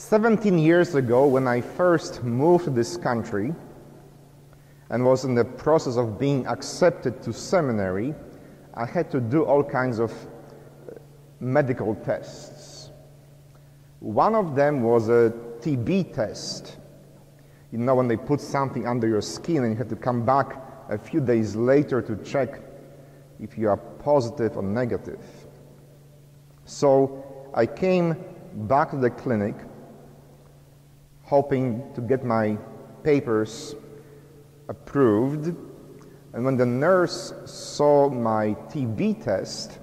17 years ago, when I first moved to this country and was in the process of being accepted to seminary, I had to do all kinds of medical tests. One of them was a TB test. You know, when they put something under your skin and you have to come back a few days later to check if you are positive or negative. So I came back to the clinic hoping to get my papers approved, and when the nurse saw my TB test,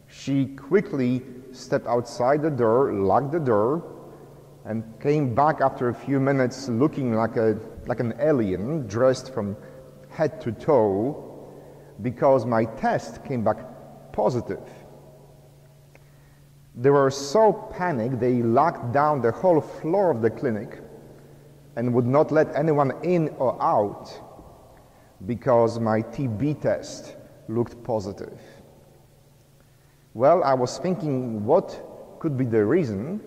she quickly stepped outside the door, locked the door, and came back after a few minutes looking like an alien, dressed from head to toe, because my test came back positive. They were so panicked, they locked down the whole floor of the clinic and would not let anyone in or out because my TB test looked positive. Well, I was thinking, what could be the reason?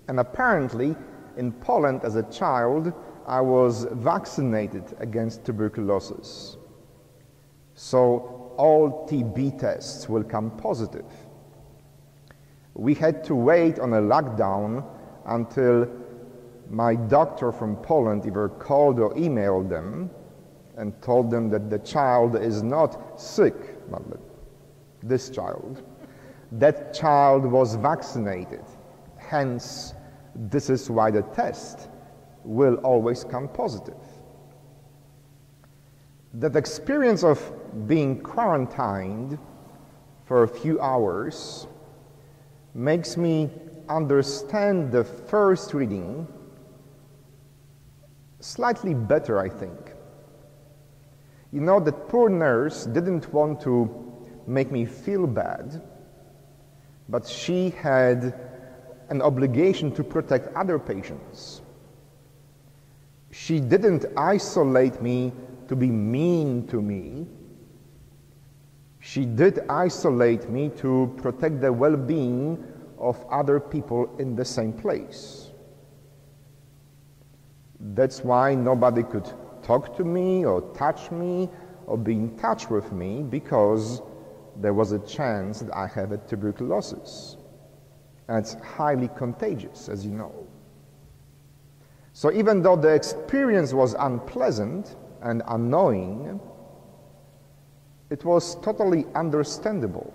And apparently, in Poland as a child, I was vaccinated against tuberculosis. So all TB tests will come positive. We had to wait on a lockdown until my doctor from Poland either called or emailed them and told them that the child is not sick, but this child. That child was vaccinated. Hence, this is why the test will always come positive. That experience of being quarantined for a few hours makes me understand the first reading slightly better, I think. You know, that poor nurse didn't want to make me feel bad, but she had an obligation to protect other patients. She didn't isolate me to be mean to me. She did isolate me to protect the well-being of other people in the same place. That's why nobody could talk to me or touch me or be in touch with me, because there was a chance that I have a tuberculosis. And it's highly contagious, as you know. So even though the experience was unpleasant and annoying, it was totally understandable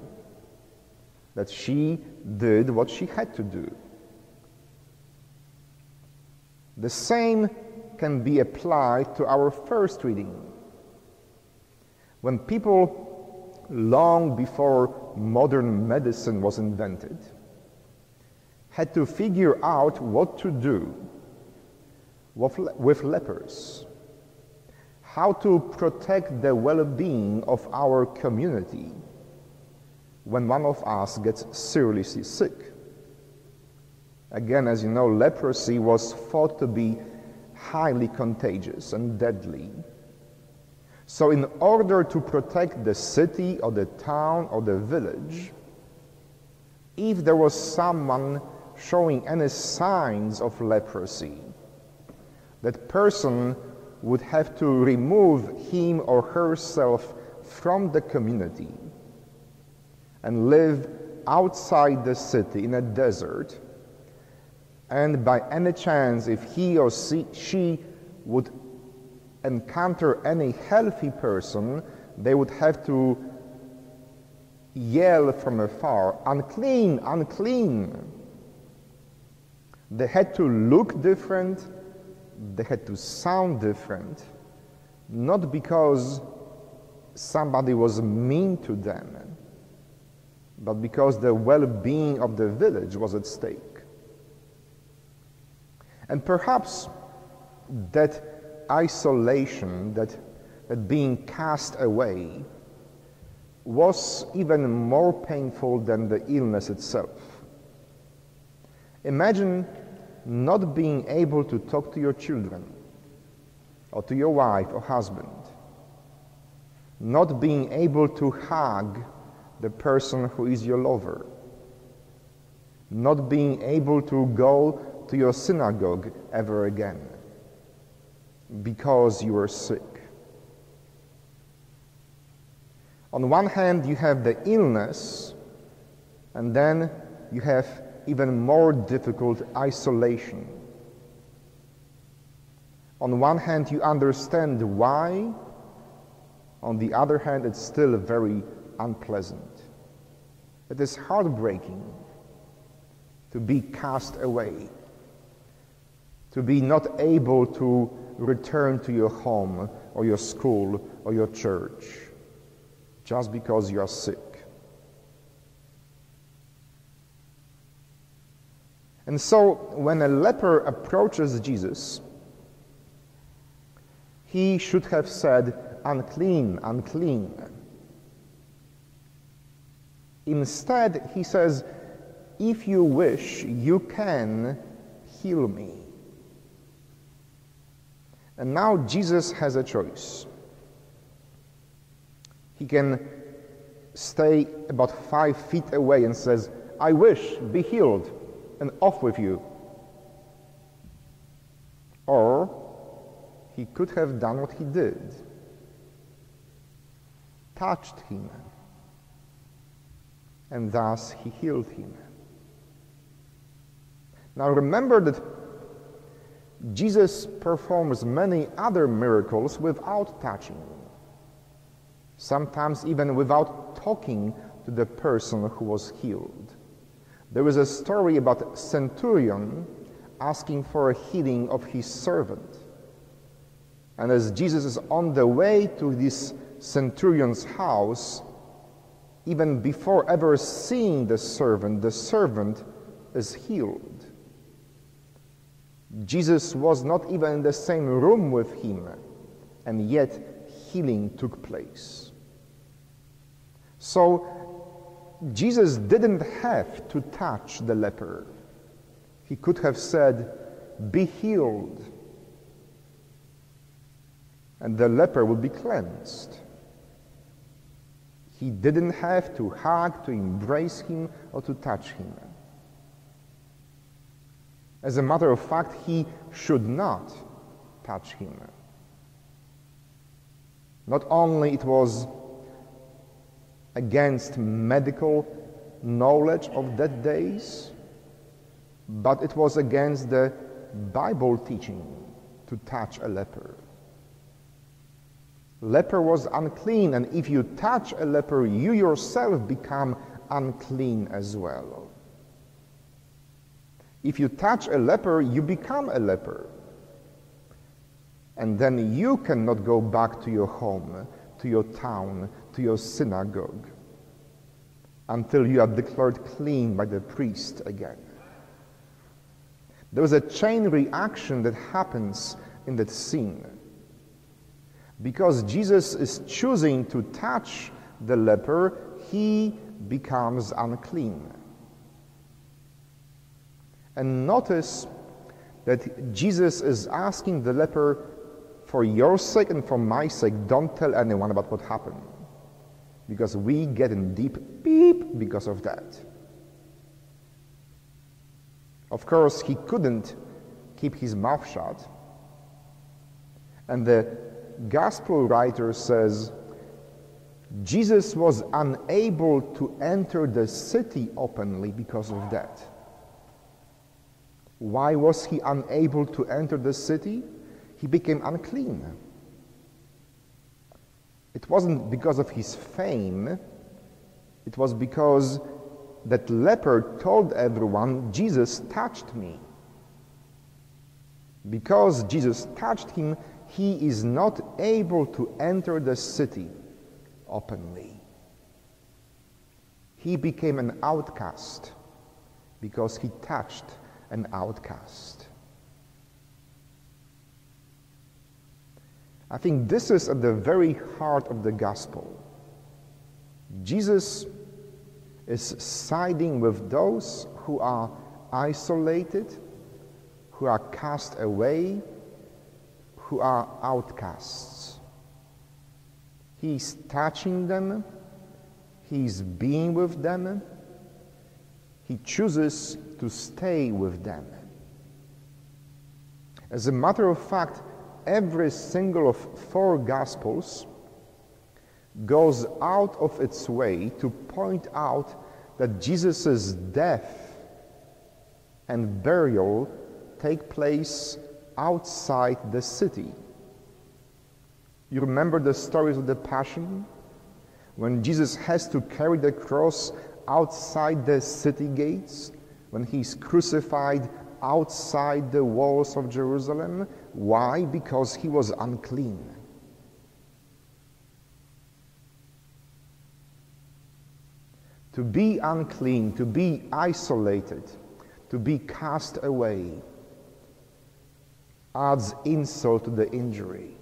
that she did what she had to do. The same can be applied to our first reading. When people, long before modern medicine was invented, had to figure out what to do with lepers, how to protect the well-being of our community when one of us gets seriously sick. Again, as you know, leprosy was thought to be highly contagious and deadly. So in order to protect the city or the town or the village, if there was someone showing any signs of leprosy, that person would have to remove him or herself from the community and live outside the city in a desert. And by any chance, if he or she would encounter any healthy person, they would have to yell from afar, "Unclean, unclean." They had to look different, they had to sound different, not because somebody was mean to them, but because the well-being of the village was at stake. And perhaps that isolation, that being cast away, was even more painful than the illness itself. Imagine not being able to talk to your children, or to your wife or husband, not being able to hug the person who is your lover, not being able to go to your synagogue ever again, because you are sick. On one hand, you have the illness, and then you have even more difficult isolation. On one hand, you understand why. On the other hand, it's still very unpleasant. It is heartbreaking to be cast away, to be not able to return to your home or your school or your church just because you are sick. And so when a leper approaches Jesus, he should have said, "Unclean, unclean." Instead, he says, "If you wish, you can heal me." And now Jesus has a choice. He can stay about 5 feet away and says, "I wish, be healed, and off with you." Or he could have done what he did, touched him, and thus he healed him. Now remember that Jesus performs many other miracles without touching, sometimes even without talking to the person who was healed. There is a story about a centurion asking for a healing of his servant. And as Jesus is on the way to this centurion's house, even before ever seeing the servant is healed. Jesus was not even in the same room with him, and yet healing took place. So Jesus didn't have to touch the leper. He could have said, "Be healed," and the leper would be cleansed. He didn't have to hug, to embrace him, or to touch him. As a matter of fact, he should not touch him. Not only it was against medical knowledge of that days, but it was against the Bible teaching to touch a leper. Leper was unclean, and if you touch a leper, you yourself become unclean as well. If you touch a leper, you become a leper. And then you cannot go back to your home, to your town, to your synagogue, until you are declared clean by the priest again. There is a chain reaction that happens in that scene. Because Jesus is choosing to touch the leper, he becomes unclean. And notice that Jesus is asking the leper, "For your sake and for my sake, don't tell anyone about what happened." Because we get in deep beep because of that. Of course, he couldn't keep his mouth shut. And the Gospel writer says, Jesus was unable to enter the city openly because of that. Why was he unable to enter the city? He became unclean. It wasn't because of his fame. It was because that leper told everyone, "Jesus touched me." Because Jesus touched him, he is not able to enter the city openly. He became an outcast because he touched an outcast. I think this is at the very heart of the gospel. Jesus is siding with those who are isolated, who are cast away, who are outcasts. He's touching them, he's being with them, he chooses to stay with them. As a matter of fact, every single of 4 Gospels goes out of its way to point out that Jesus' death and burial take place outside the city. You remember the stories of the Passion? When Jesus has to carry the cross outside the city gates, when he's crucified outside the walls of Jerusalem. Why? Because he was unclean. To be unclean, to be isolated, to be cast away, adds insult to the injury.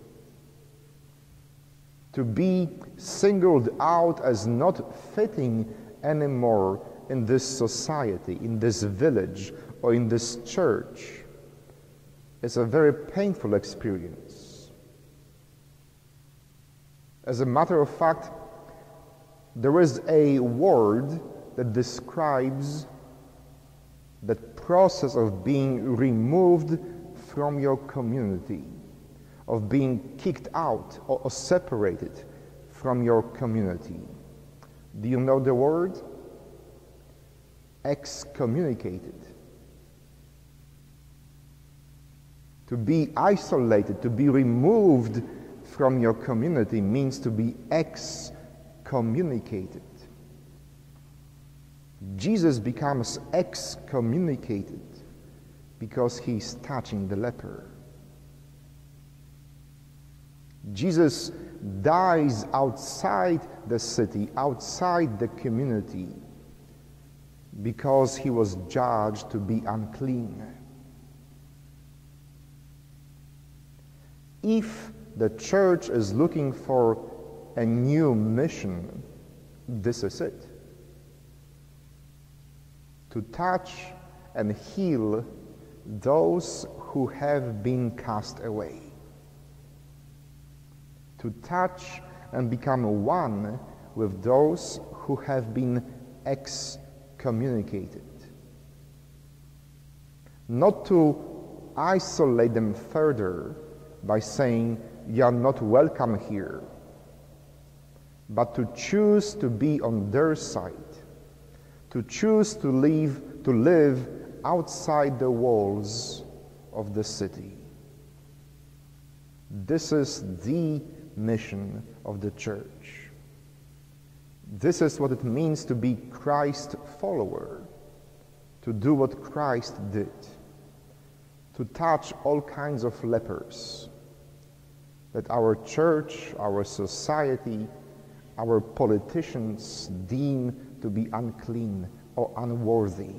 To be singled out as not fitting anymore in this society, in this village, or in this church is a very painful experience. As a matter of fact, there is a word that describes that process of being removed from your community, of being kicked out or separated from your community. Do you know the word? Excommunicated. To be isolated, to be removed from your community means to be excommunicated. Jesus becomes excommunicated because he's touching the leper. Jesus dies outside the city, outside the community, because he was judged to be unclean. If the church is looking for a new mission, this is it. To touch and heal those who have been cast away. To touch and become one with those who have been excommunicated. Not to isolate them further by saying, "You are not welcome here," but to choose to be on their side, to choose to live outside the walls of the city. This is the mission of the church. This is what it means to be Christ follower, to do what Christ did, to touch all kinds of lepers that our church, our society, our politicians deem to be unclean or unworthy.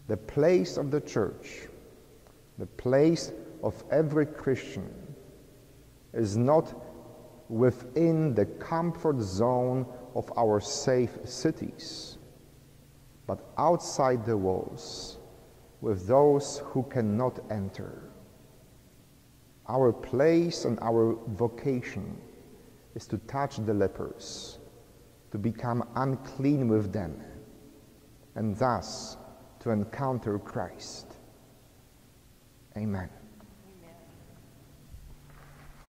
The place of the church, the place of every Christian, is not within the comfort zone of our safe cities, but outside the walls with those who cannot enter. Our place and our vocation is to touch the lepers, to become unclean with them, and thus to encounter Christ. Amen.